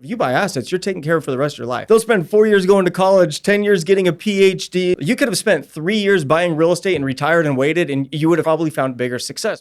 If you buy assets, you're taken care of for the rest of your life. They'll spend 4 years going to college, 10 years getting a PhD. You could have spent 3 years buying real estate and retired and waited, and you would have probably found bigger success.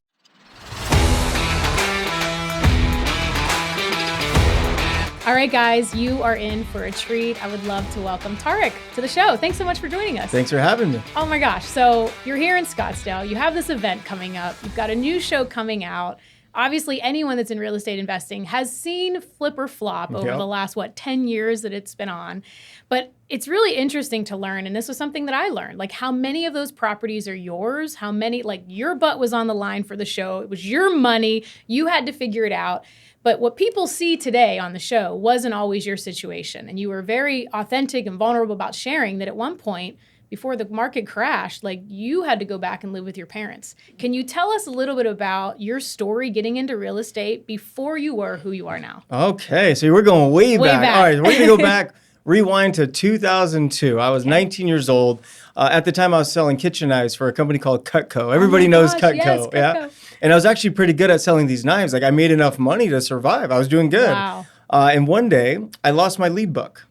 All right, guys, you are in for a treat. I would love to welcome Tarek to the show. Thanks so much for joining us. Thanks for having me. Oh my gosh. So you're here in Scottsdale. You have this event coming up. You've got a new show coming out. Obviously, anyone that's in real estate investing has seen flip or flop over the last, 10 years that it's been on. But it's really interesting to learn, and this was something that I learned, like how many of those properties are yours, how many, like your butt was on the line for the show. It was your money. You had to figure it out. But what people see today on the show wasn't always your situation. And you were very authentic and vulnerable about sharing that at one point, before the market crashed, like you had to go back and live with your parents. Can you tell us a little bit about your story getting into real estate before you were who you are now? Okay, so we're going way back. All right, we're going to go back, rewind to 2002. I was 19 years old. At the time, I was selling kitchen knives for a company called Cutco. Everybody knows Cutco. Yes, Cutco. Yeah. And I was actually pretty good at selling these knives. Like I made enough money to survive. I was doing good. Wow. And one day, I lost my lead book.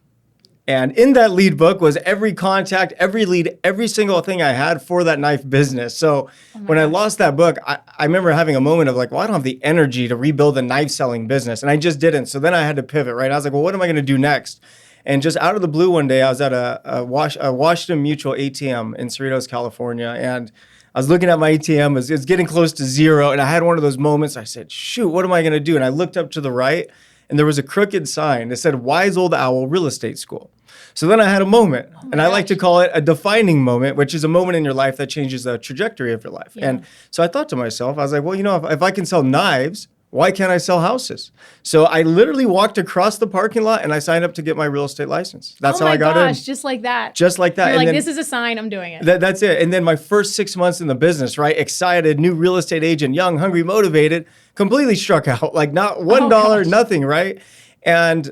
And in that lead book was every contact, every lead, every single thing I had for that knife business. So when I lost that book, I remember having a moment of like, well, I don't have the energy to rebuild a knife selling business. And I just didn't. So then I had to pivot, right? I was like, well, what am I going to do next? And just out of the blue one day, I was at a Washington Mutual ATM in Cerritos, California. And I was looking at my ATM, it was getting close to zero. And I had one of those moments. I said, shoot, what am I going to do? And I looked up to the right and there was a crooked sign that said, Wise Old Owl Real Estate School. So then I had a moment, and I like to call it a defining moment, which is a moment in your life that changes the trajectory of your life. Yeah. And so I thought to myself, I was like, well, you know, if I can sell knives, why can't I sell houses? So I literally walked across the parking lot and I signed up to get my real estate license. That's how I got in. Just like that. Just like that. You're like, this is a sign, I'm doing it. That's it. And then my first 6 months in the business, right? Excited, new real estate agent, young, hungry, motivated, completely struck out. Like not $1, nothing, right? And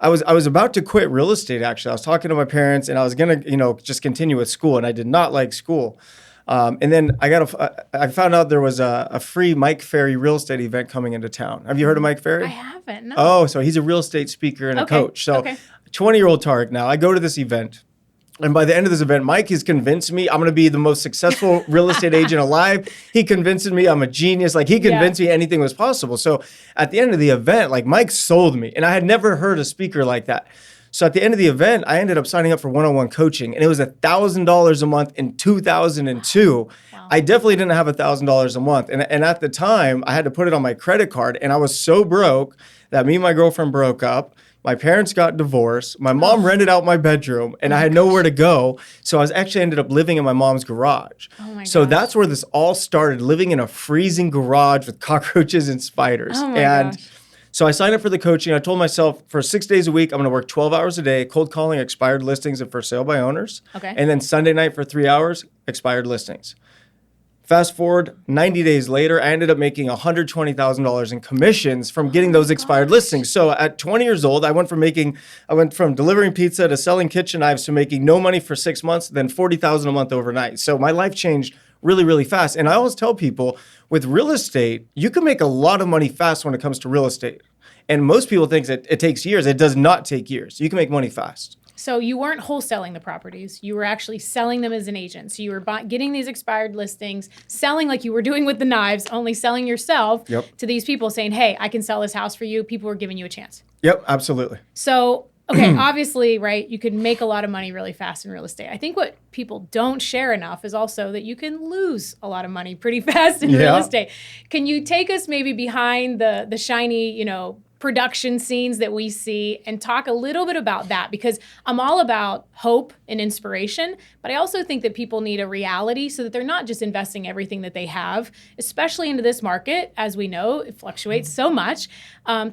I was about to quit real estate, actually. I was talking to my parents and I was going to, just continue with school, and I did not like school. And then I found out there was a free Mike Ferry real estate event coming into town. Have you heard of Mike Ferry? I haven't, no. Oh, so he's a real estate speaker and a coach. So 20-year-old Tarek now. I go to this event. And by the end of this event, Mike has convinced me I'm going to be the most successful real estate agent alive. He convinced me I'm a genius. Like he convinced me anything was possible. So at the end of the event, like Mike sold me. And I had never heard a speaker like that. So at the end of the event, I ended up signing up for one-on-one coaching. And it was $1,000 a month in 2002. Wow. I definitely didn't have $1,000 a month. And at the time, I had to put it on my credit card. And I was so broke that me and my girlfriend broke up. My parents got divorced. My mom rented out my bedroom and I had nowhere to go. So I was actually ended up living in my mom's garage. So that's where this all started, living in a freezing garage with cockroaches and spiders. So I signed up for the coaching. I told myself for 6 days a week, I'm going to work 12 hours a day, cold calling expired listings and for sale by owners. And then Sunday night for 3 hours, expired listings. Fast forward 90 days later, I ended up making $120,000 in commissions from getting those expired listings. So at 20 years old, I went from delivering pizza to selling kitchen knives to making no money for 6 months, then $40,000 a month overnight. So my life changed really, really fast. And I always tell people with real estate, you can make a lot of money fast when it comes to real estate. And most people think that it takes years. It does not take years. You can make money fast. So you weren't wholesaling the properties. You were actually selling them as an agent. So you were getting these expired listings, selling like you were doing with the knives, only selling yourself to these people saying, hey, I can sell this house for you. People were giving you a chance. Yep, absolutely. So, okay, obviously, right, you could make a lot of money really fast in real estate. I think what people don't share enough is also that you can lose a lot of money pretty fast in real estate. Can you take us maybe behind the shiny, production scenes that we see and talk a little bit about that? Because I'm all about hope and inspiration, but I also think that people need a reality so that they're not just investing everything that they have, especially into this market. As we know, it fluctuates so much.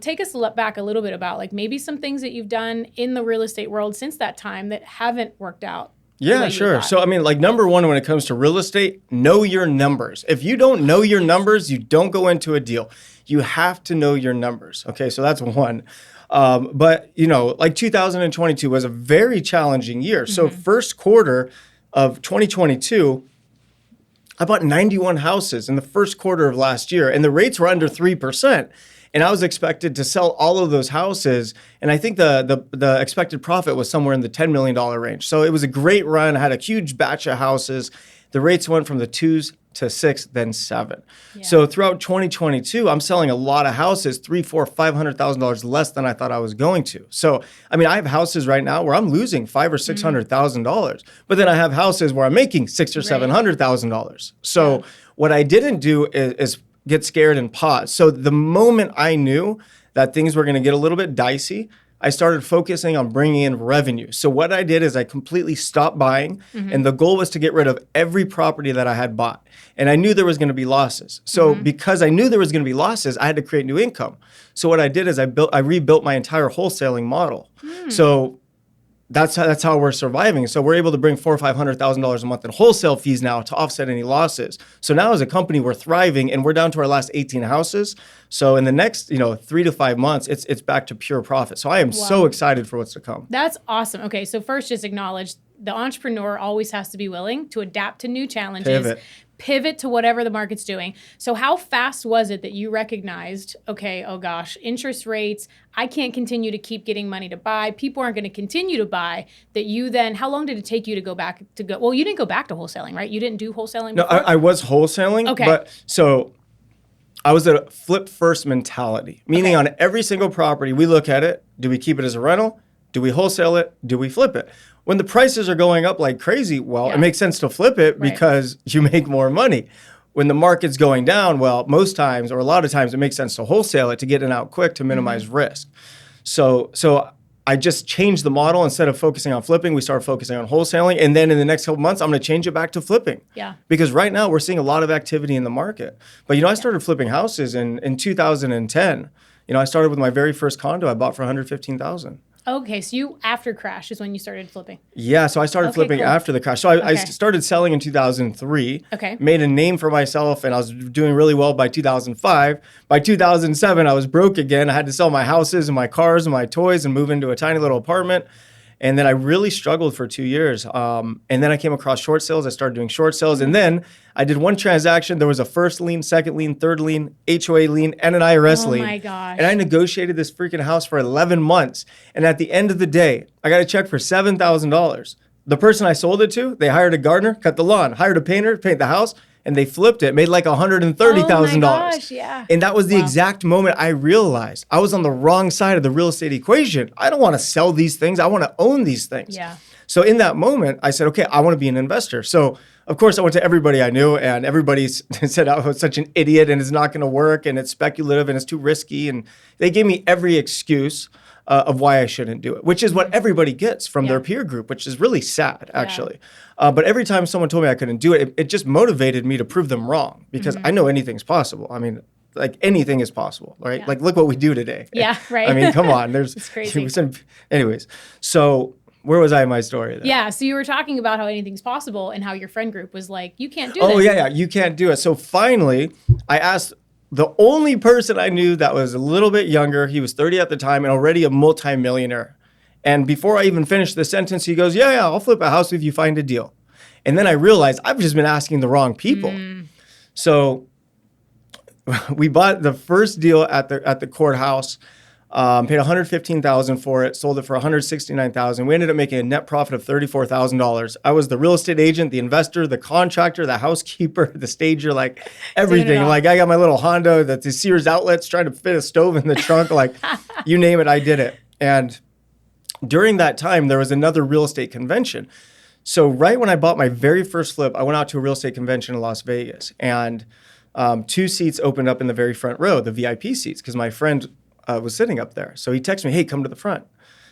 Take us back a little bit about like maybe some things that you've done in the real estate world since that time that haven't worked out. Yeah, sure. So, I mean, like number one, when it comes to real estate, know your numbers. If you don't know your numbers, you don't go into a deal. You have to know your numbers. Okay, so that's one. But, like 2022 was a very challenging year. So first quarter of 2022, I bought 91 houses in the first quarter of last year, and the rates were under 3%. And I was expected to sell all of those houses. And I think the expected profit was somewhere in the $10 million range. So it was a great run. I had a huge batch of houses. The rates went from the 2s to 6, then 7. Yeah. So throughout 2022, I'm selling a lot of houses, $300,000, $400,000, $500,000 less than I thought I was going to. So, I mean, I have houses right now where I'm losing $500,000 or $600,000, but then I have houses where I'm making $600,000 or $700,000. So what I didn't do is get scared and pause. So the moment I knew that things were going to get a little bit dicey, I started focusing on bringing in revenue. So what I did is I completely stopped buying, and the goal was to get rid of every property that I had bought. And I knew there was going to be losses. So because I knew there was going to be losses, I had to create new income. So what I did is I rebuilt my entire wholesaling model. So that's how we're surviving. So we're able to bring $400,000 or $500,000 a month in wholesale fees now to offset any losses. So now as a company, we're thriving, and we're down to our last 18 houses. So in the next 3 to 5 months, it's back to pure profit. So I am so excited for what's to come. That's awesome. Okay, so first, just acknowledge the entrepreneur always has to be willing to adapt to new challenges. Pivot to whatever the market's doing. So how fast was it that you recognized, okay, oh gosh, interest rates, I can't continue to keep getting money to buy. People aren't going to continue to buy. That you then, how long did it take you to go back to go? Well, you didn't go back to wholesaling, right? You didn't do wholesaling before? No, I was wholesaling. Okay. But so I was a flip first mentality, meaning on every single property, we look at it. Do we keep it as a rental? Do we wholesale it? Do we flip it? When the prices are going up like crazy, it makes sense to flip it because you make more money. When the market's going down, most times or a lot of times it makes sense to wholesale it to get it out quick to minimize risk. So I just changed the model. Instead of focusing on flipping, we started focusing on wholesaling. And then in the next couple months, I'm going to change it back to flipping. Yeah. Because right now we're seeing a lot of activity in the market. But, I started flipping houses in 2010. I started with my very first condo I bought for $115,000. Okay, so you, after crash is when you started flipping? Yeah, so I started flipping after the crash. So I started selling in 2003, made a name for myself, and I was doing really well by 2005. By 2007, I was broke again. I had to sell my houses and my cars and my toys and move into a tiny little apartment. And then I really struggled for 2 years. And then I came across short sales. I started doing short sales. And then I did one transaction. There was a first lien, second lien, third lien, HOA lien, and an IRS lien. Oh my gosh. And I negotiated this freaking house for 11 months. And at the end of the day, I got a check for $7,000. The person I sold it to, they hired a gardener, cut the lawn, hired a painter, paint the house, and they flipped it, made like $130,000. Oh my gosh, yeah. And that was the exact moment I realized I was on the wrong side of the real estate equation. I don't want to sell these things. I want to own these things. Yeah. So in that moment, I said, okay, I want to be an investor. So of course, I went to everybody I knew, and everybody said I was such an idiot and it's not going to work and it's speculative and it's too risky. And they gave me every excuse of why I shouldn't do it, which is what everybody gets from their peer group, which is really sad, actually. But every time someone told me I couldn't do it, it just motivated me to prove them wrong because I know anything's possible. I mean, like anything is possible, right? Yeah. Like, look what we do today. Yeah, right. I mean, come on. It's crazy. Anyways, so where was I in my story then? Yeah, so you were talking about how anything's possible and how your friend group was like, you can't do this. Oh, yeah, you can't do it. So finally, I asked the only person I knew that was a little bit younger, he was 30 at the time and already a multimillionaire. And before I even finished the sentence, he goes, yeah, I'll flip a house if you find a deal. And then I realized I've just been asking the wrong people. So we bought the first deal at the courthouse, paid $115,000 for it, sold it for $169,000. We ended up making a net profit of $34,000. I was the real estate agent, the investor, the contractor, the housekeeper, the stager, like everything. Like I got my little Honda, the Sears outlets, trying to fit a stove in the trunk, like you name it, I did it. And during that time, there was another real estate convention. So right when I bought my very first flip, I went out to a real estate convention in Las Vegas, and 2 seats opened up in the very front row, the VIP seats, because my friend was sitting up there. So he texted me, hey, come to the front.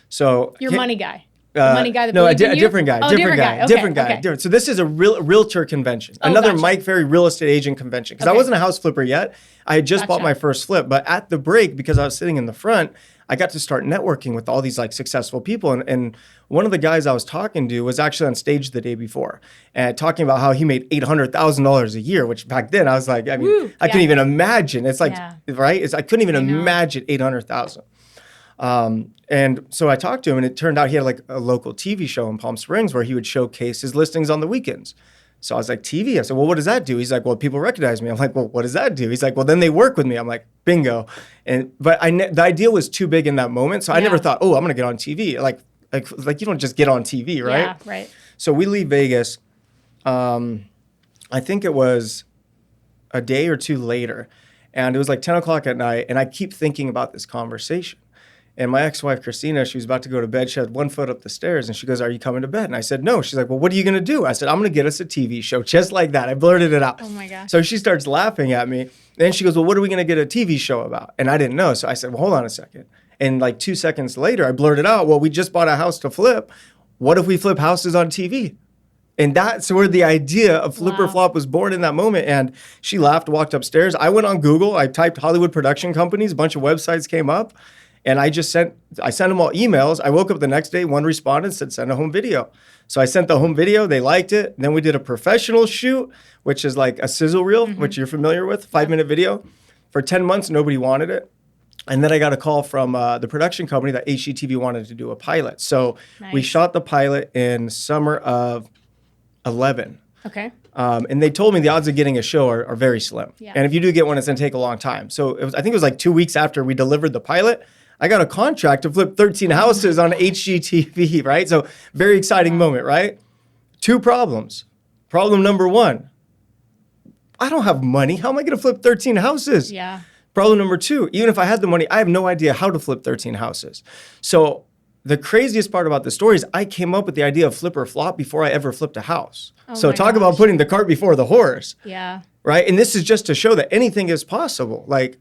So your money guy. The money guy that believed in you? Different guy. Different guy. So this is a realtor convention. Another Mike Ferry real estate agent convention. Because I wasn't a house flipper yet. I had just bought my first flip. But at the break, because I was sitting in the front, I got to start networking with all these like successful people. And one of the guys I was talking to was actually on stage the day before and talking about how he made $800,000 a year, which back then I was like, I mean, I couldn't even imagine. It's like, right? I couldn't even imagine 800,000. And so I talked to him, and it turned out he had like a local TV show in Palm Springs where he would showcase his listings on the weekends. So I was like, TV? I said, well, what does that do? He's like, well, people recognize me. I'm like, well, what does that do? He's like, well, then they work with me. I'm like, bingo. But the idea was too big in that moment. So I never thought, oh, I'm going to get on TV. Like you don't just get on TV, right? Yeah, right. So we leave Vegas. I think it was a day or two later. And it was like 10 o'clock at night. And I keep thinking about this conversation. And my ex-wife, Christina, she was about to go to bed. She had one foot up the stairs. And she goes, are you coming to bed? And I said, no. She's like, well, what are you going to do? I said, I'm going to get us a TV show. Just like that. I blurted it out. Oh, my gosh. So she starts laughing at me. Then she goes, well, what are we going to get a TV show about? And I didn't know. So I said, well, hold on a second. And like 2 seconds later, I blurted out, well, we just bought a house to flip. What if we flip houses on TV? And that's where the idea of Flip or Flop was born in that moment. And she laughed, walked upstairs. I went on Google. I typed Hollywood production companies. A bunch of websites came up. And I sent them all emails. I woke up the next day, one responded, said, send a home video. So I sent the home video. They liked it. And then we did a professional shoot, which is like a sizzle reel, which you're familiar with, 5-minute video. For 10 months, nobody wanted it. And then I got a call from the production company that HGTV wanted to do a pilot. So we shot the pilot in summer of 11. Okay. And they told me the odds of getting a show are very slim. Yeah. And if you do get one, it's going to take a long time. So I think it was like 2 weeks after we delivered the pilot, I got a contract to flip 13 houses on HGTV, right? So very exciting moment, right? 2 problems. Problem number 1, I don't have money. How am I going to flip 13 houses? Yeah. Problem number 2, even if I had the money, I have no idea how to flip 13 houses. So the craziest part about the story is I came up with the idea of Flip or Flop before I ever flipped a house. Oh, so talk about putting the cart before the horse. Yeah. Right? And this is just to show that anything is possible. Like,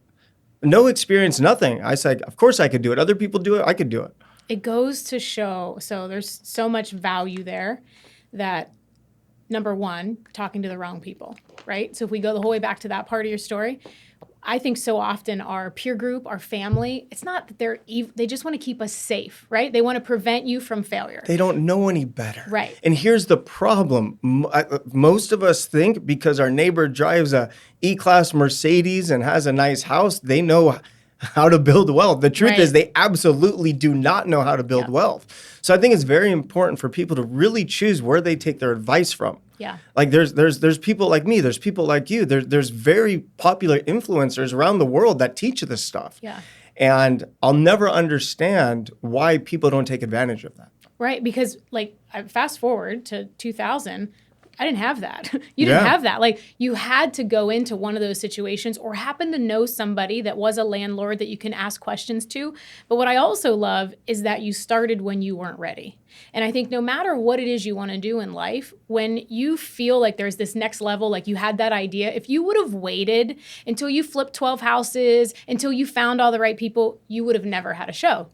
no experience, nothing. I said, of course I could do it. Other people do it. I could do it. It goes to show, so there's so much value there that, number 1, talking to the wrong people, right? So if we go the whole way back to that part of your story, I think so often our peer group, our family, it's not that they're evil. They just want to keep us safe, right? They want to prevent you from failure. They don't know any better. Right. And here's the problem. Most of us think because our neighbor drives a E-Class Mercedes and has a nice house, they know how to build wealth. The truth is they absolutely do not know how to build wealth. So I think it's very important for people to really choose where they take their advice from. Yeah. Like there's people like me, there's people like you, there's very popular influencers around the world that teach this stuff. Yeah. And I'll never understand why people don't take advantage of that. Right, because like fast forward to 2000, I didn't have that. You didn't have that. Like you had to go into one of those situations or happen to know somebody that was a landlord that you can ask questions to. But what I also love is that you started when you weren't ready. And I think no matter what it is you want to do in life, when you feel like there's this next level, like you had that idea, if you would have waited until you flipped 12 houses, until you found all the right people, you would have never had a show.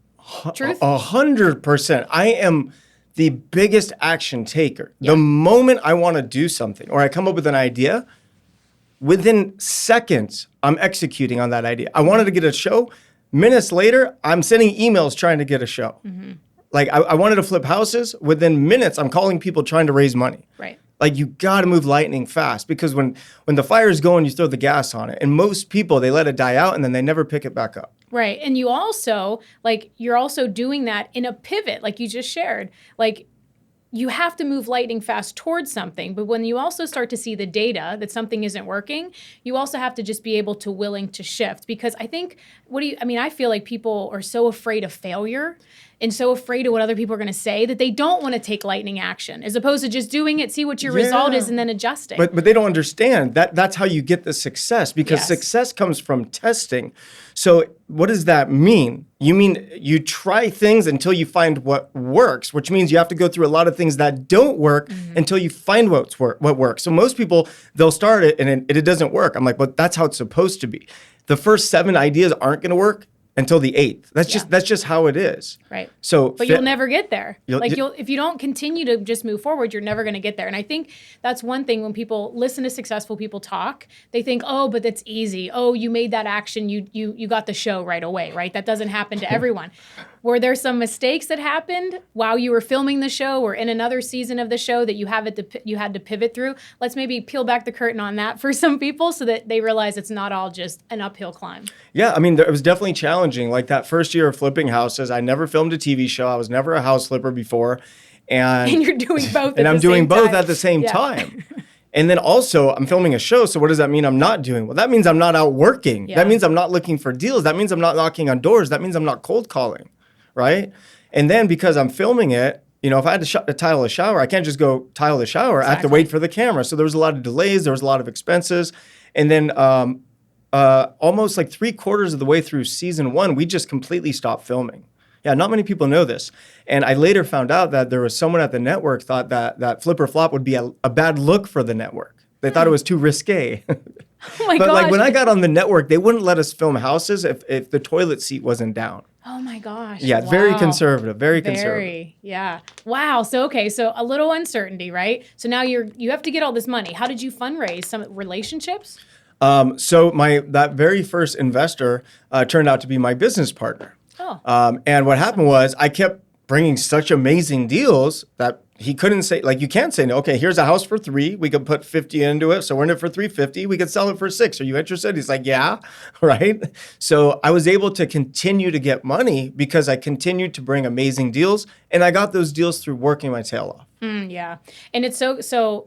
Truth? 100%. I am the biggest action taker. Yeah. The moment I want to do something or I come up with an idea, within seconds, I'm executing on that idea. I wanted to get a show. Minutes later, I'm sending emails trying to get a show. Mm-hmm. Like I wanted to flip houses. Within minutes, I'm calling people trying to raise money. Right. Like you got to move lightning fast because when the fire is going, you throw the gas on it. And most people, they let it die out and then they never pick it back up. Right. And you also, like, you're also doing that in a pivot, like you just shared. Like, you have to move lightning fast towards something. But when you also start to see the data that something isn't working, you also have to just be able to willing to shift. Because I think, I feel like people are so afraid of failure and so afraid of what other people are going to say that they don't want to take lightning action as opposed to just doing it, see what your result is, and then adjusting. But they don't understand that's how you get the success because success comes from testing. So what does that mean? You mean you try things until you find what works, which means you have to go through a lot of things that don't work until you find what works. So most people, they'll start it and it doesn't work. I'm like, but that's how it's supposed to be. The first 7 ideas aren't going to work until the 8th. That's just how it is. Right. So, but you'll never get there. If you don't continue to just move forward, you're never going to get there. And I think that's one thing when people listen to successful people talk, they think, oh, but that's easy. Oh, you made that action. You got the show right away, right? That doesn't happen to everyone. Were there some mistakes that happened while you were filming the show or in another season of the show that you had to pivot through? Let's maybe peel back the curtain on that for some people so that they realize it's not all just an uphill climb. Yeah, I mean, it was definitely challenging. Like that first year of flipping houses, I never filmed a TV show. I was never a house flipper before. And you're doing both and I'm doing both at the same time. And then also I'm filming a show. So what does that mean I'm not doing? Well, that means I'm not out working. That means I'm not looking for deals. That means I'm not knocking on doors. That means I'm not cold calling, right? And then because I'm filming it, you know, if I had to tile a shower, I can't just go tile the shower. Exactly. I have to wait for the camera. So there was a lot of delays. There was a lot of expenses. And then almost like 3/4 of the way through season 1, we just completely stopped filming. Yeah, not many people know this. And I later found out that there was someone at the network thought that Flip or Flop would be a bad look for the network. They thought it was too risque. Oh my But gosh. like when I got on the network, they wouldn't let us film houses if the toilet seat wasn't down. Oh my gosh. Yeah, wow. very conservative, very conservative. Yeah. Wow. So so a little uncertainty, right? So now you have to get all this money. How did you fundraise? Some relationships? So that very first investor turned out to be my business partner. Oh. And what happened was I kept bringing such amazing deals that he couldn't say, like, you can't say no. Okay, here's a house for $3. We could put 50 into it. So we're in it for $350. We could sell it for $6. Are you interested? He's like, yeah, right. So I was able to continue to get money because I continued to bring amazing deals. And I got those deals through working my tail off. Yeah. And it's so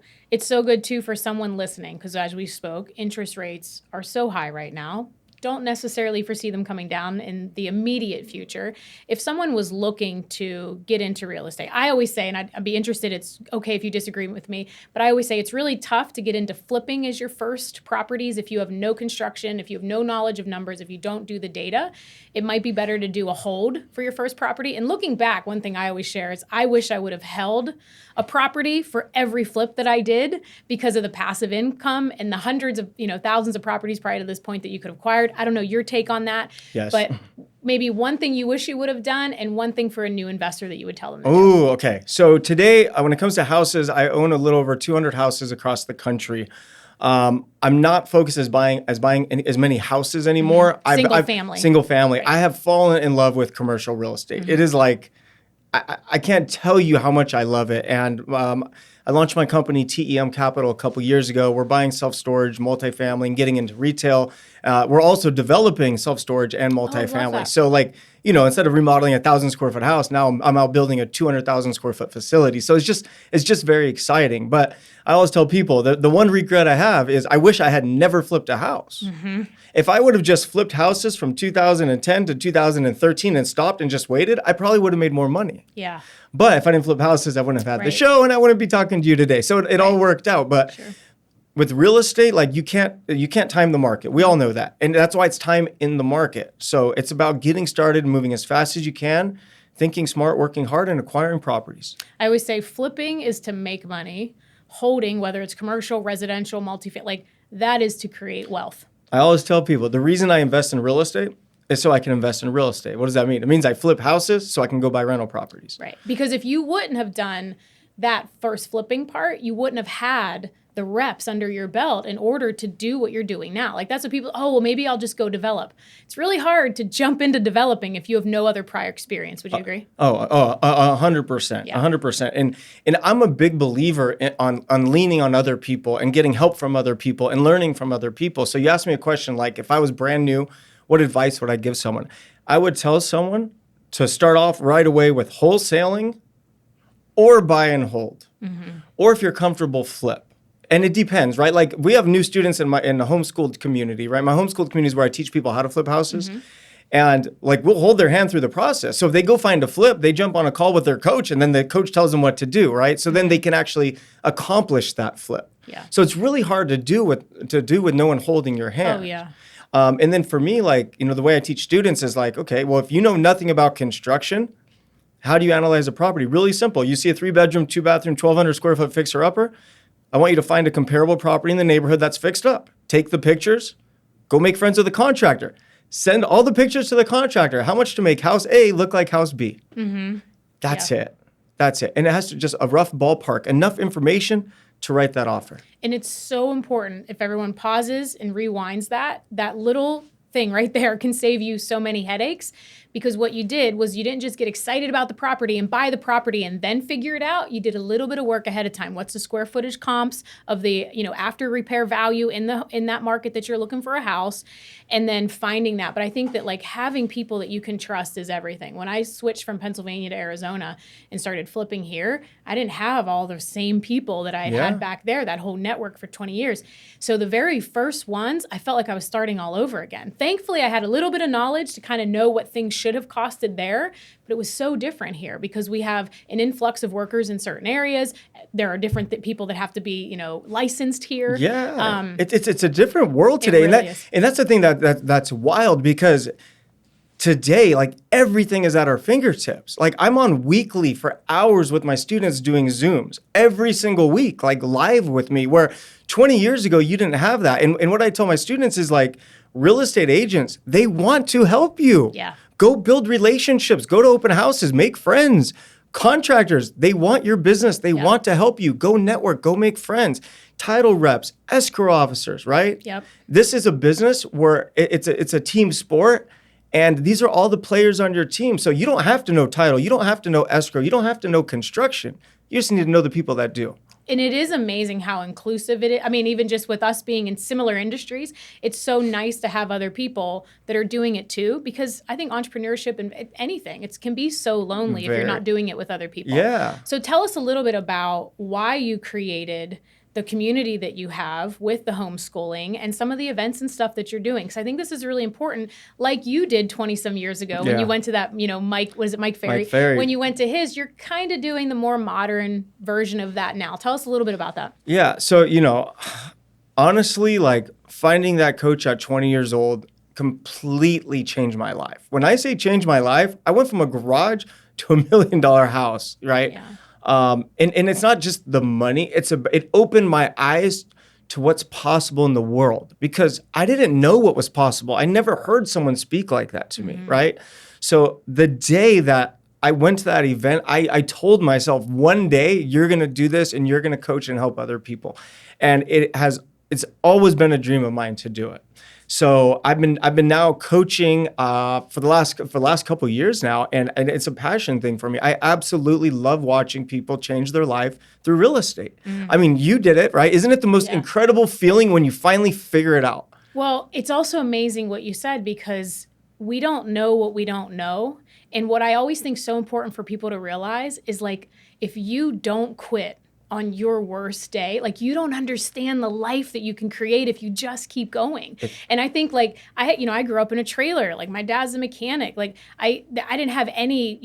good too for someone listening, because as we spoke, interest rates are so high right now. Don't necessarily foresee them coming down in the immediate future. If someone was looking to get into real estate, I always say, and I'd be interested, it's okay if you disagree with me, but I always say it's really tough to get into flipping as your first properties if you have no construction, if you have no knowledge of numbers, if you don't do the data. It might be better to do a hold for your first property. And looking back, one thing I always share is I wish I would have held a property for every flip that I did because of the passive income and the hundreds of, thousands of properties prior to this point that you could have acquired. I don't know your take on that. Yes. But maybe one thing you wish you would have done and one thing for a new investor that you would tell them to do. Oh, okay. So today, when it comes to houses, I own a little over 200 houses across the country. I'm not focused as buying as many houses anymore. Mm-hmm. Single family. Right. I have fallen in love with commercial real estate. Mm-hmm. It is like, I can't tell you how much I love it. And I launched my company, TEM Capital, a couple years ago. We're buying self-storage, multifamily, and getting into retail. We're also developing self-storage and multifamily. So instead of remodeling a 1,000 square foot house, now I'm out building a 200,000 square foot facility. So it's just very exciting. But I always tell people that the one regret I have is I wish I had never flipped a house. Mm-hmm. If I would have just flipped houses from 2010 to 2013 and stopped and just waited, I probably would have made more money. Yeah. But if I didn't flip houses, I wouldn't have had the show and I wouldn't be talking to you today. So it all worked out. But with real estate, you can't time the market. We all know that. And that's why it's time in the market. So it's about getting started and moving as fast as you can, thinking smart, working hard, and acquiring properties. I always say flipping is to make money. Holding, whether it's commercial, residential, multifamily, that is to create wealth. I always tell people the reason I invest in real estate is so I can invest in real estate. What does that mean? It means I flip houses so I can go buy rental properties. Right. Because if you wouldn't have done that first flipping part, you wouldn't have had the reps under your belt in order to do what you're doing now. That's what people, maybe I'll just go develop. It's really hard to jump into developing if you have no other prior experience. Would you agree? 100%. Yeah. 100%. And I'm a big believer on leaning on other people and getting help from other people and learning from other people. So you asked me a question like, if I was brand new, what advice would I give someone? I would tell someone to start off right away with wholesaling or buy and hold. Mm-hmm. Or if you're comfortable, flip. And it depends, right? We have new students in the homeschooled community, right? My homeschooled community is where I teach people how to flip houses. Mm-hmm. And we'll hold their hand through the process. So if they go find a flip, they jump on a call with their coach and then the coach tells them what to do, right? So then they can actually accomplish that flip. Yeah. So it's really hard to do with no one holding your hand. Oh, yeah. And then for me, the way I teach students is okay, well, if you know nothing about construction, how do you analyze a property? Really simple. You see a 3-bedroom, 2-bathroom, 1,200 square foot fixer upper. I want you to find a comparable property in the neighborhood that's fixed up. Take the pictures, go make friends with the contractor. Send all the pictures to the contractor. How much to make house A look like house B? Mm-hmm. That's it. And it has to just a rough ballpark, enough information to write that offer. And it's so important if everyone pauses and rewinds that little thing right there can save you so many headaches, because what you did was you didn't just get excited about the property and buy the property and then figure it out. You did a little bit of work ahead of time. What's the square footage comps of the, after repair value in that market that you're looking for a house, and then finding that. But I think that like having people that you can trust is everything. When I switched from Pennsylvania to Arizona and started flipping here, I didn't have all the same people that I had back there, that whole network for 20 years. So the very first ones, I felt like I was starting all over again. Thankfully, I had a little bit of knowledge to kind of know what things should have costed there, but it was so different here because we have an influx of workers in certain areas. There are different people that have to be, licensed here. Yeah, it's a different world today, really and that's the thing that's wild, because today, like, everything is at our fingertips. Like, I'm on weekly for hours with my students doing Zooms every single week, like live with me, where 20 years ago, you didn't have that. And what I tell my students is, like, real estate agents, they want to help you. Yeah. Go build relationships, go to open houses, make friends. Contractors, they want your business. They want to help you. Go network, go make friends. Title reps, escrow officers, right? Yep. This is a business where it's a team sport. And these are all the players on your team. So you don't have to know title. You don't have to know escrow. You don't have to know construction. You just need to know the people that do. And it is amazing how inclusive it is. I mean, even just with us being in similar industries, it's so nice to have other people that are doing it too, because I think entrepreneurship and anything, it can be so lonely if you're not doing it with other people. Yeah. So tell us a little bit about why you created the community that you have with the homeschooling and some of the events and stuff that you're doing. Because I think this is really important, like you did 20 some years ago when you went to that, Mike Ferry? Mike Ferry. When you went to his, you're kind of doing the more modern version of that now. Tell us a little bit about that. Yeah. So, honestly, like, finding that coach at 20 years old completely changed my life. When I say change my life, I went from a garage to $1 million house, right? Yeah. And it's not just the money. It opened my eyes to what's possible in the world, because I didn't know what was possible. I never heard someone speak like that to me, right? So the day that I went to that event, I told myself, one day you're going to do this and you're going to coach and help other people. And it's always been a dream of mine to do it. So I've been now coaching for the last couple of years now, and it's a passion thing for me. I absolutely love watching people change their life through real estate. I mean, you did it, right? Isn't it the most incredible feeling when you finally figure it out? Well, it's also amazing what you said, because we don't know what we don't know. And what I always think is so important for people to realize is, like, if you don't quit on your worst day, like, you don't understand the life that you can create if you just keep going. And I think, like, I grew up in a trailer. Like, my dad's a mechanic. Like, I didn't have any,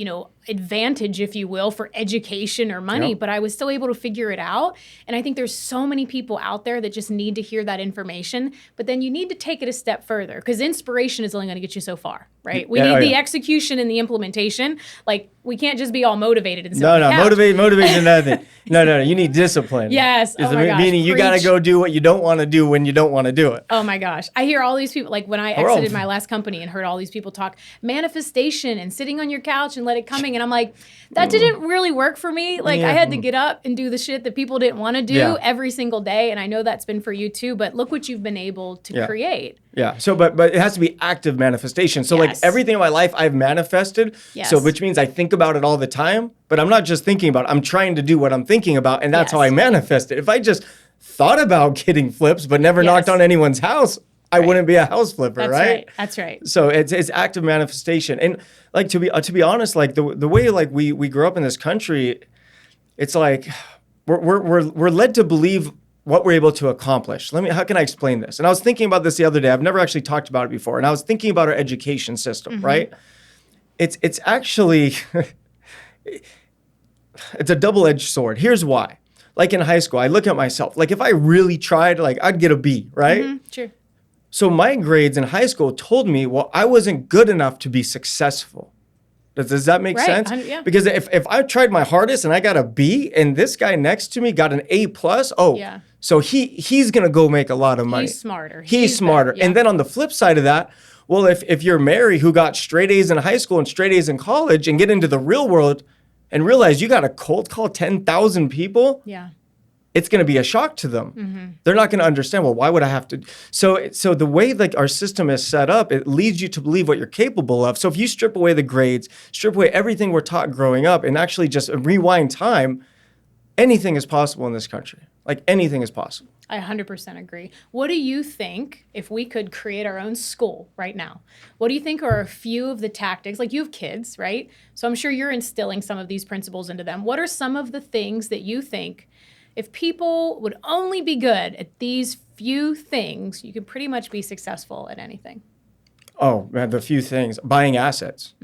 advantage, if you will, for education or money, but I was still able to figure it out. And I think there's so many people out there that just need to hear that information, but then you need to take it a step further, because inspiration is only going to get you so far, right? We need the execution and the implementation. Like, we can't just be all motivated and motivation, nothing. No, you need discipline. Yes. Oh my gosh. Meaning you got to go do what you don't want to do when you don't want to do it. Oh my gosh. I hear all these people, like, when I exited my last company and heard all these people talk manifestation and sitting on your couch and let it coming. And I'm like, that didn't really work for me. Like, I had to get up and do the shit that people didn't want to do every single day. And I know that's been for you too, but look what you've been able to create. Yeah. So, but it has to be active manifestation. So like, everything in my life I've manifested. Yes. So which means I think about it all the time, but I'm not just thinking about it. I'm trying to do what I'm thinking about. And that's how I manifest it. If I just thought about getting flips, but never knocked on anyone's house, I wouldn't be a house flipper, right? That's right. So it's active manifestation. And like, to be honest, like the way like we grew up in this country, it's like we're led to believe what we're able to accomplish. How can I explain this? And I was thinking about this the other day. I've never actually talked about it before. And I was thinking about our education system, right? It's actually, it's a double-edged sword. Here's why. Like, in high school, I look at myself. Like, if I really tried, like, I'd get a B, right? Sure. So my grades in high school told me, well, I wasn't good enough to be successful. Does that make sense? Yeah. Because if I tried my hardest and I got a B and this guy next to me got an A+, so he's going to go make a lot of money. He's smarter. He's smarter. Better, And then on the flip side of that, well, if you're Mary who got straight A's in high school and straight A's in college and get into the real world and realize you got to cold call 10,000 people. Yeah. it's going to be a shock to them. They're not going to understand, well, why would I have to? So the way like our system is set up, it leads you to believe what you're capable of. So if you strip away the grades, strip away everything we're taught growing up, and actually just rewind time, anything is possible in this country. Like anything is possible. I 100% agree. What do you think, if we could create our own school right now, what do you think are a few of the tactics? Like you have kids, right? So I'm sure you're instilling some of these principles into them. What are some of the things that you think, if people would only be good at these few things, you could pretty much be successful at anything? Oh, man, the few things. Buying assets.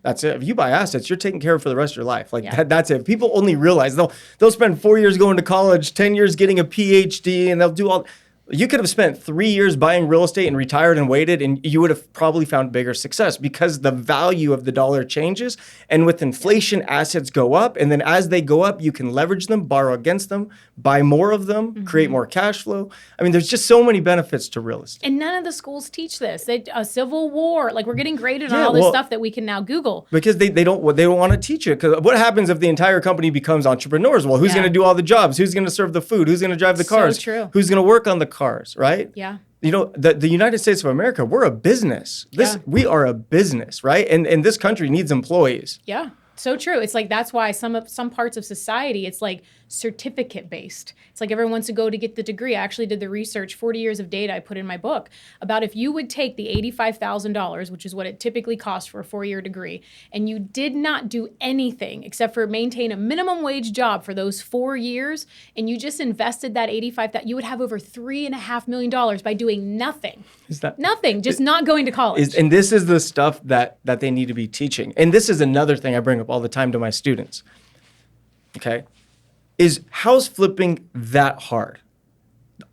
That's it. If you buy assets, you're taken care of for the rest of your life. Like that's it. People only realize they'll spend 4 years going to college, 10 years getting a PhD, and they'll do all. You could have spent 3 years buying real estate and retired and waited, and you would have probably found bigger success because the value of the dollar changes. And with inflation, assets go up. And then as they go up, you can leverage them, borrow against them, buy more of them, create more cash flow. I mean, there's just so many benefits to real estate. And none of the schools teach this. A Civil War, like we're getting graded on all this stuff that we can now Google. Because they don't want to teach it. Because what happens if the entire company becomes entrepreneurs? Well, who's going to do all the jobs? Who's going to serve the food? Who's going to drive the cars? So true. Who's going to work on the cars, right? Yeah. You know, the United States of America, we're a business. We are a business, right? And this country needs employees. Yeah. So true. It's like that's why some parts of society, it's like certificate based. It's like everyone wants to go to get the degree. I actually did the research, 40 years of data I put in my book about if you would take the $85,000, which is what it typically costs for a 4-year degree, and you did not do anything except for maintain a minimum wage job for those 4 years, and you just invested that $85,000, you would have over $3.5 million by doing nothing. Nothing, just not going to college. And this is the stuff that they need to be teaching. And this is another thing I bring up all the time to my students. Okay? Is house flipping that hard?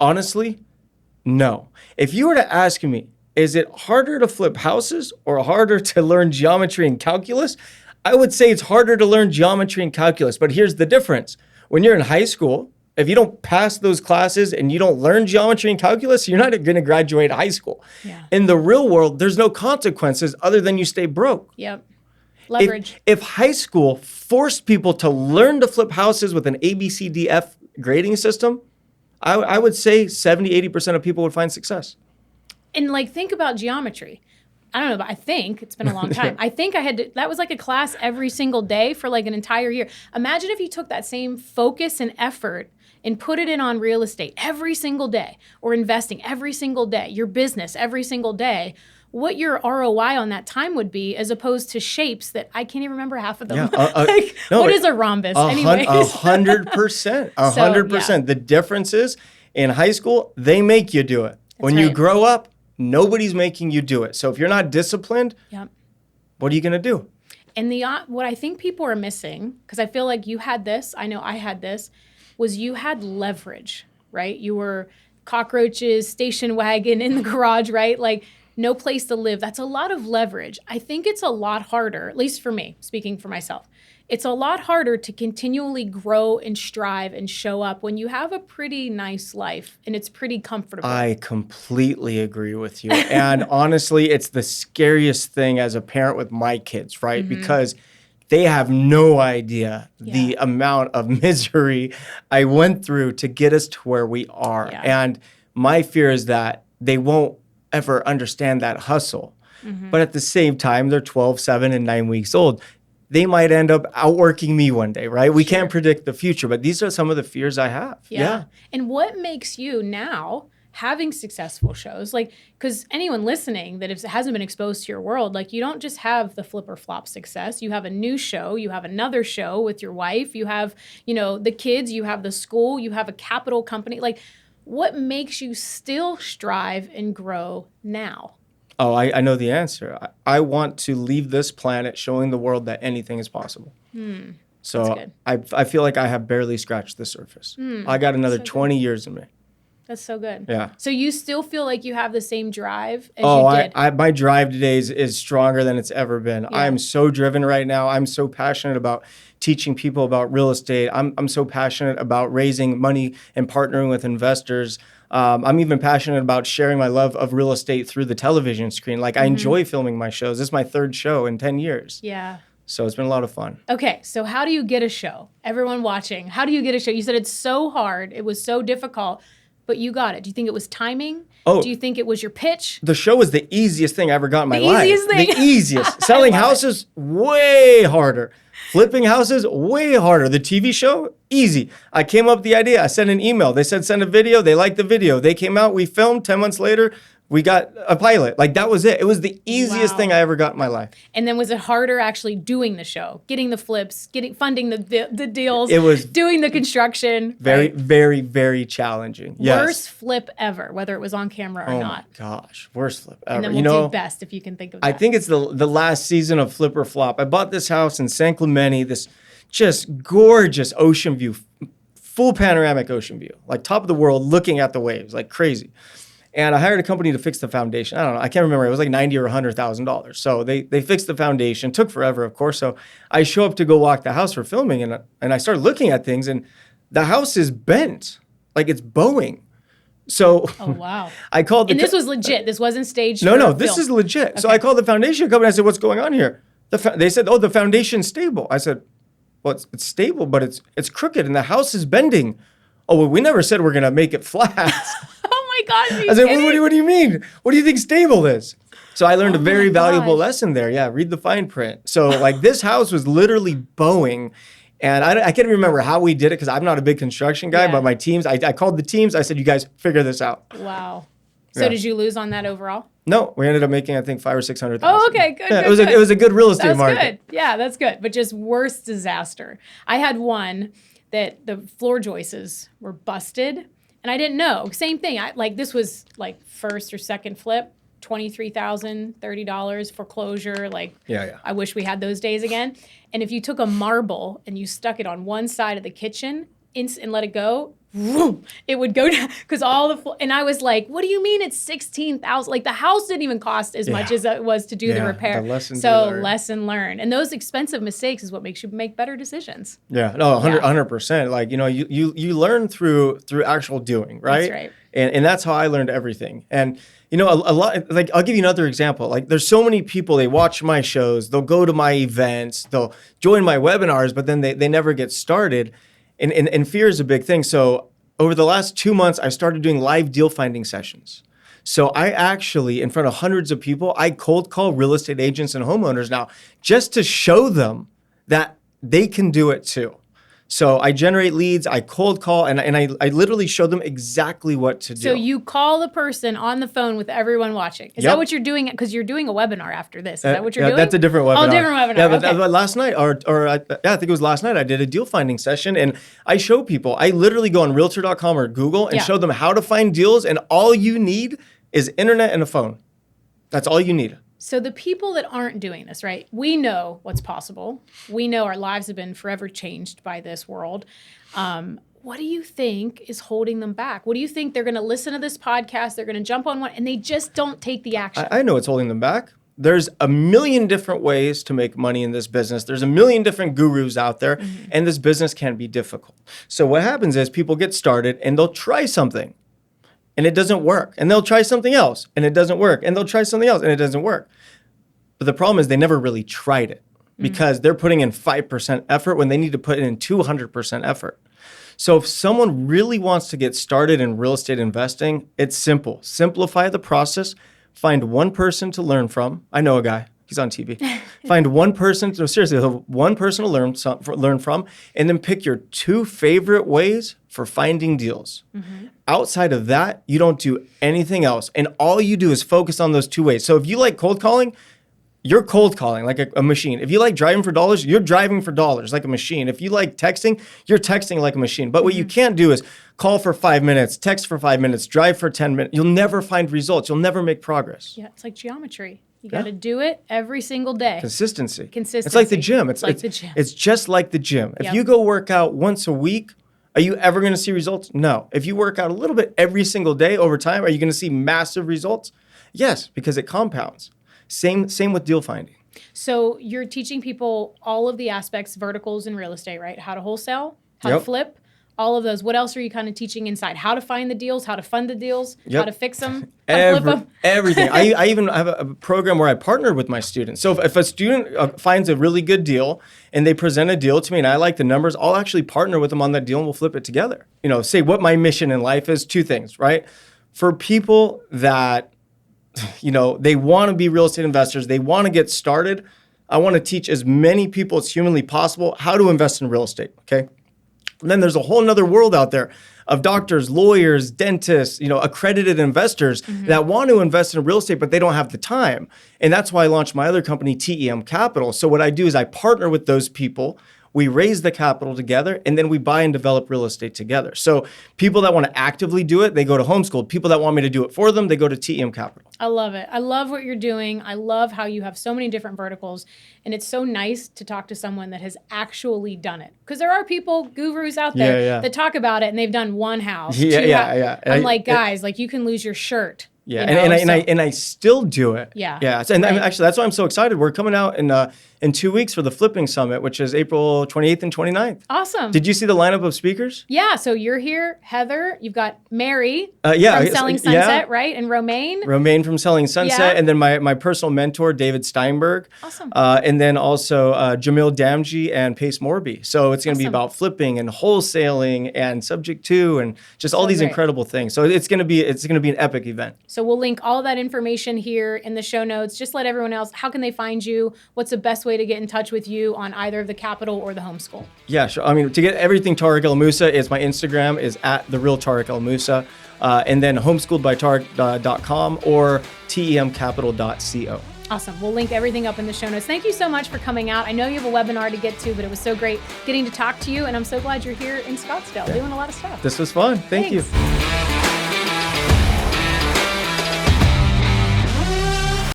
Honestly, no. If you were to ask me, is it harder to flip houses or harder to learn geometry and calculus? I would say it's harder to learn geometry and calculus. But here's the difference. When you're in high school, if you don't pass those classes and you don't learn geometry and calculus, you're not going to graduate high school. Yeah. In the real world, there's no consequences other than you stay broke. Yep. Leverage. If high school forced people to learn to flip houses with an ABCDF grading system, I would say 70, 80% of people would find success. And like, think about geometry. I don't know, but I think it's been a long time. I think that was like a class every single day for like an entire year. Imagine if you took that same focus and effort and put it in on real estate every single day, or investing every single day, your business every single day, what your ROI on that time would be, as opposed to shapes that I can't even remember half of them. Yeah, what is a rhombus? Anyways, 100%. 100%. The difference is in high school, they make you do it. When you grow up, nobody's making you do it. So if you're not disciplined, what are you going to do? And what I think people are missing, because I feel like you had this, I know I had this, was you had leverage, right? You were cockroaches, station wagon in the garage, right? Like, no place to live. That's a lot of leverage. I think it's a lot harder, at least for me, speaking for myself, it's a lot harder to continually grow and strive and show up when you have a pretty nice life and it's pretty comfortable. I completely agree with you. And honestly, it's the scariest thing as a parent with my kids, right? Because they have no idea the amount of misery I went through to get us to where we are. And my fear is that they won't ever understand that hustle. But at the same time, they're 12, 7, and 9 weeks old. They might end up outworking me one day, right? We can't predict the future, but these are some of the fears I have. Yeah. And what makes you now having successful shows? Like, because anyone listening that hasn't been exposed to your world, like, you don't just have the flip or flop success. You have a new show. You have another show with your wife. You have, the kids. You have the school. You have a capital company. Like, what makes you still strive and grow now? Oh, I know the answer. I want to leave this planet showing the world that anything is possible. So I feel like I have barely scratched the surface. I got another 20 years in me. That's so good. Yeah. So you still feel like you have the same drive as you did? My drive today is stronger than it's ever been. I am so driven right now. I'm so passionate about teaching people about real estate. I'm so passionate about raising money and partnering with investors. I'm even passionate about sharing my love of real estate through the television screen. Like, I enjoy filming my shows. This is my 3rd show in 10 years. Yeah. So it's been a lot of fun. Okay, so how do you get a show? Everyone watching, how do you get a show? You said it's so hard, it was so difficult, but you got it. Do you think it was timing? Oh. Do you think it was your pitch? The show was the easiest thing I ever got in my life. The easiest thing? The easiest. Selling houses, way harder. Flipping houses, way harder. The TV show, easy. I came up with the idea. I sent an email. They said send a video. They liked the video. They came out. We filmed. 10 months later, we got a pilot. Like, that was it. It was the easiest thing I ever got in my life. And then was it harder actually doing the show, getting the flips, funding the deals? It was doing the construction. Very, right? very, very challenging. Yes. Worst flip ever, whether it was on camera or not. Oh my gosh, worst flip ever. And then we'll do best if you can think of that. I think it's the last season of Flip or Flop. I bought this house in San Clemente, this just gorgeous ocean view, full panoramic ocean view, like top of the world, looking at the waves, like crazy. And I hired a company to fix the foundation. I don't know. I can't remember. It was like $90,000 or $100,000. So they fixed the foundation. Took forever, of course. So I show up to go walk the house for filming, and I started looking at things, and the house is bent, like it's bowing. So oh wow! I called. This was legit. This wasn't staged. No. This is legit. Okay. So I called the foundation company. I said, "What's going on here?" They said, "Oh, the foundation's stable." I said, "Well, it's stable, but it's crooked, and the house is bending." Oh, well, we never said we're gonna make it flat. Oh my God! I said, what do you mean? What do you think stable is? So I learned a very valuable lesson there. Yeah, read the fine print. So like this house was literally bowing, and I can't remember how we did it because I'm not a big construction guy, but my teams, I called the teams. I said, you guys figure this out. Wow. So did you lose on that overall? No, we ended up making I think $500,000 or $600,000. Oh, okay, good. Yeah, good, it was a good real estate market. That's good. Yeah, that's good. But just worst disaster. I had one that the floor joists were busted. And I didn't know. Same thing. This was like first or second flip, $23,000, $30 foreclosure. I wish we had those days again. And if you took a marble and you stuck it on one side of the kitchen and let it go, it would go down because and I was like, what do you mean it's $16,000? Like the house didn't even cost as much as it was to do the repair. Lesson learned. And those expensive mistakes is what makes you make better decisions. Yeah, no, 100%. Like, you learn through actual doing, right? That's right. And that's how I learned everything. And a lot, like, I'll give you another example. Like, there's so many people, they watch my shows, they'll go to my events, they'll join my webinars, but then they never get started. And fear is a big thing. So over the last 2 months, I started doing live deal finding sessions. So I actually, in front of hundreds of people, I cold call real estate agents and homeowners now just to show them that they can do it too. So I generate leads, I cold call, and I literally show them exactly what to do. So you call the person on the phone with everyone watching. Is that what you're doing? Because you're doing a webinar after this. Is that what you're doing? That's a different webinar. Oh, different webinar. Yeah, but last night, I think it was last night, I did a deal finding session, and I show people. I literally go on Realtor.com or Google and show them how to find deals, and all you need is internet and a phone. That's all you need. So the people that aren't doing this, right? We know what's possible. We know our lives have been forever changed by this world. What do you think is holding them back? What do you think they're going to listen to this podcast? They're going to jump on one and they just don't take the action. I know what's holding them back. There's a million different ways to make money in this business. There's a million different gurus out there, and this business can be difficult. So what happens is people get started and they'll try something and it doesn't work. And they'll try something else and it doesn't work. And they'll try something else and it doesn't work. But the problem is they never really tried it because they're putting in 5% effort when they need to put in 200% effort. So if someone really wants to get started in real estate investing, it's simple. Simplify the process. Find one person to learn from. I know a guy. He's on TV. Find one person. No, seriously, one person to learn from, and then pick your 2 favorite ways for finding deals. Outside of that, you don't do anything else, and all you do is focus on those 2 ways. So if you like cold calling, you're cold calling like a machine. If you like driving for dollars, you're driving for dollars like a machine. If you like texting, you're texting like a machine. But what you can't do is call for 5 minutes, text for 5 minutes, drive for 10 minutes. You'll never find results. You'll never make progress. Yeah, it's like geometry. You got to do it every single day. Consistency. It's like the gym. It's like the gym. It's just like the gym. If you go work out once a week, are you ever going to see results? No. If you work out a little bit every single day over time, are you going to see massive results? Yes, because it compounds. Same with deal finding. So you're teaching people all of the aspects, verticals in real estate, right? How to wholesale, how to flip, all of those. What else are you kind of teaching inside? How to find the deals, how to fund the deals, how to fix them, flip them? Everything. I even have a program where I partner with my students. So if a student finds a really good deal and they present a deal to me and I like the numbers, I'll actually partner with them on that deal and we'll flip it together. Say what my mission in life is, two things, right? For people that, they want to be real estate investors, they want to get started, I want to teach as many people as humanly possible how to invest in real estate, okay? And then there's a whole nother world out there of doctors, lawyers, dentists, accredited investors that want to invest in real estate, but they don't have the time. And that's why I launched my other company, TEM Capital. So what I do is I partner with those people. We raise the capital together, and then we buy and develop real estate together. So people that want to actively do it, they go to Homeschool. People that want me to do it for them, they go to TEM Capital. I love it. I love what you're doing. I love how you have so many different verticals, and it's so nice to talk to someone that has actually done it. Because there are people, gurus out there that talk about it, and they've done one house. I'm like, guys, you can lose your shirt. Yeah, and I still do it. Yeah. And actually, that's why I'm so excited. We're coming out in 2 weeks for the Flipping Summit, which is April 28th and 29th. Awesome. Did you see the lineup of speakers? Yeah. So you're here, Heather. You've got Mary from Selling Sunset, right? And Romaine. Romaine from Selling Sunset, and then my personal mentor, David Steinberg. Awesome. And then also Jamil Damji and Pace Morby. So it's going to be about flipping and wholesaling and subject to and just all these incredible things. So it's going to be an epic event. So we'll link all of that information here in the show notes. Just let everyone else, how can they find you? What's the best way to get in touch with you on either the Capital or the Homeschool? Yeah, sure. I mean, to get everything Tarek El Moussa, my Instagram is @TheRealTarek El Moussa, and then homeschooledbytarek.com or temcapital.co. Awesome. We'll link everything up in the show notes. Thank you so much for coming out. I know you have a webinar to get to, but it was so great getting to talk to you, and I'm so glad you're here in Scottsdale doing a lot of stuff. This was fun. Thank you.